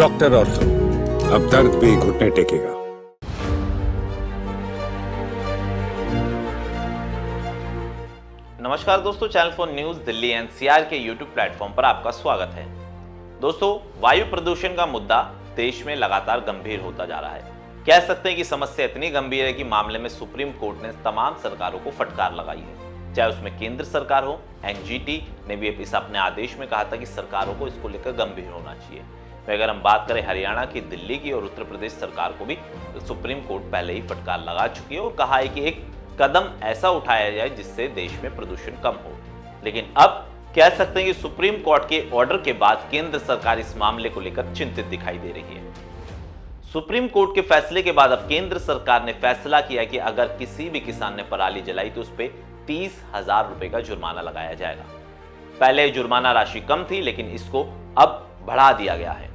Doctor ortho, अब दर्द भी घुटने टेकेगा। नमस्कार दोस्तों, channel for news Delhi NCR के यूट्यूब प्लेटफॉर्म पर आपका स्वागत है। दोस्तों, वायु प्रदूषण का मुद्दा देश में लगातार गंभीर होता जा रहा है। कह सकते हैं कि समस्या इतनी गंभीर है कि मामले में सुप्रीम कोर्ट ने तमाम सरकारों को फटकार लगाई है, चाहे उसमें केंद्र सरकार हो। एनजीटी ने भी इस अपने आदेश में कहा था कि सरकारों को इसको लेकर गंभीर होना चाहिए। अगर हम बात करें हरियाणा की, दिल्ली की और उत्तर प्रदेश सरकार को भी सुप्रीम कोर्ट पहले ही फटकार लगा चुकी है और कहा है कि एक कदम ऐसा उठाया जाए जिससे देश में प्रदूषण कम हो। लेकिन अब कह सकते हैं कि सुप्रीम कोर्ट के ऑर्डर के बाद केंद्र सरकार इस मामले को लेकर चिंतित दिखाई दे रही है। सुप्रीम कोर्ट के फैसले के बाद अब केंद्र सरकार ने फैसला किया कि अगर किसी भी किसान ने पराली जलाई तो उस पर 30,000 रुपए का जुर्माना लगाया जाएगा। पहले जुर्माना राशि कम थी, लेकिन इसको अब बढ़ा दिया गया है।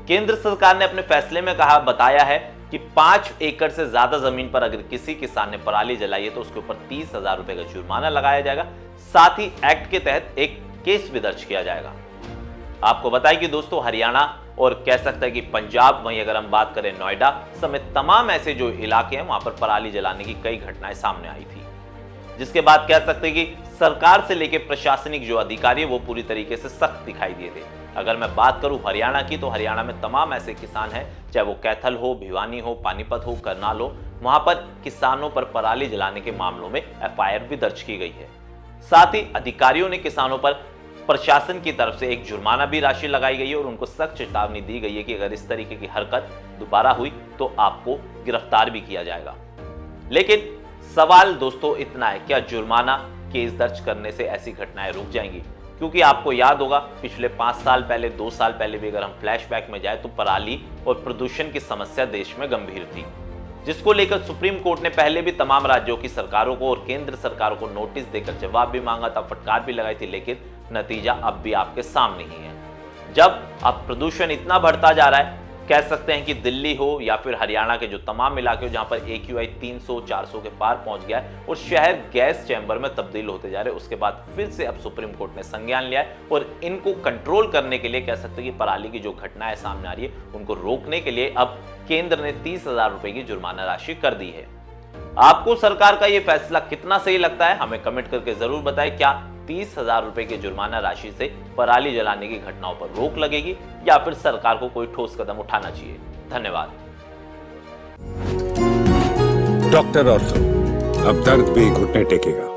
केंद्र सरकार ने अपने फैसले में बताया है कि 5 एकड़ से ज्यादा जमीन पर अगर किसी किसान ने पराली जलाई है तो उसके ऊपर 30,000 रुपए का जुर्माना लगाया जाएगा। साथ ही एक्ट के तहत एक केस भी दर्ज किया जाएगा। आपको बताएं कि दोस्तों, हरियाणा और कह सकते हैं कि पंजाब, वहीं अगर हम बात करें नोएडा समेत तमाम ऐसे जो इलाके हैं वहां पर पराली जलाने की कई घटनाएं सामने आई थी, जिसके बाद कह सकते हैं कि सरकार से लेकर प्रशासनिक जो अधिकारी है वो पूरी तरीके से सख्त दिखाई दिए थे। अगर मैं बात करूं हरियाणा की, तो हरियाणा में तमाम ऐसे किसान हैं, चाहे वो कैथल हो, भिवानी हो, पानीपत हो, करनाल हो, वहां पर किसानों पर पराली जलाने के मामलों में एफआईआर भी दर्ज की गई है। साथ ही अधिकारियों ने किसानों पर प्रशासन की तरफ से एक जुर्माना भी राशि लगाई गई है और उनको सख्त चेतावनी दी गई है कि अगर इस तरीके की हरकत दोबारा हुई तो आपको गिरफ्तार भी किया जाएगा। लेकिन सवाल दोस्तों इतना है, क्या जुर्माना केस दर्ज करने से ऐसी घटनाएं रुक जाएंगी? क्योंकि आपको याद होगा पिछले 5 साल पहले, 2 साल पहले भी अगर हम फ्लैशबैक में जाए तो पराली और प्रदूषण की समस्या देश में गंभीर थी, जिसको लेकर सुप्रीम कोर्ट ने पहले भी तमाम राज्यों की सरकारों को और केंद्र सरकारों को नोटिस देकर जवाब भी मांगा था, फटकार भी लगाई थी। लेकिन नतीजा अब भी आपके सामने ही है। जब अब प्रदूषण इतना बढ़ता जा रहा है, कह सकते हैं कि दिल्ली हो या फिर हरियाणा के जो तमाम इलाके हो जहां पर AQI 300-400 के पार पहुंच गया है और शहर गैस चैम्बर में तब्दील होते जा रहे हैं, उसके बाद फिर से अब सुप्रीम कोर्ट ने संज्ञान लिया है और इनको कंट्रोल करने के लिए, कह सकते हैं कि पराली की जो घटनाएं सामने आ रही है उनको रोकने के लिए अब केंद्र ने 30,000 रुपए की जुर्माना राशि कर दी है। आपको सरकार का यह फैसला कितना सही लगता है, हमें कमेंट करके जरूर बताएं। क्या 30,000 रुपए की जुर्माना राशि से पराली जलाने की घटनाओं पर रोक लगेगी या फिर सरकार को कोई ठोस कदम उठाना चाहिए? धन्यवाद। डॉक्टर ऑर्थो, अब दर्द भी घुटने टेकेगा।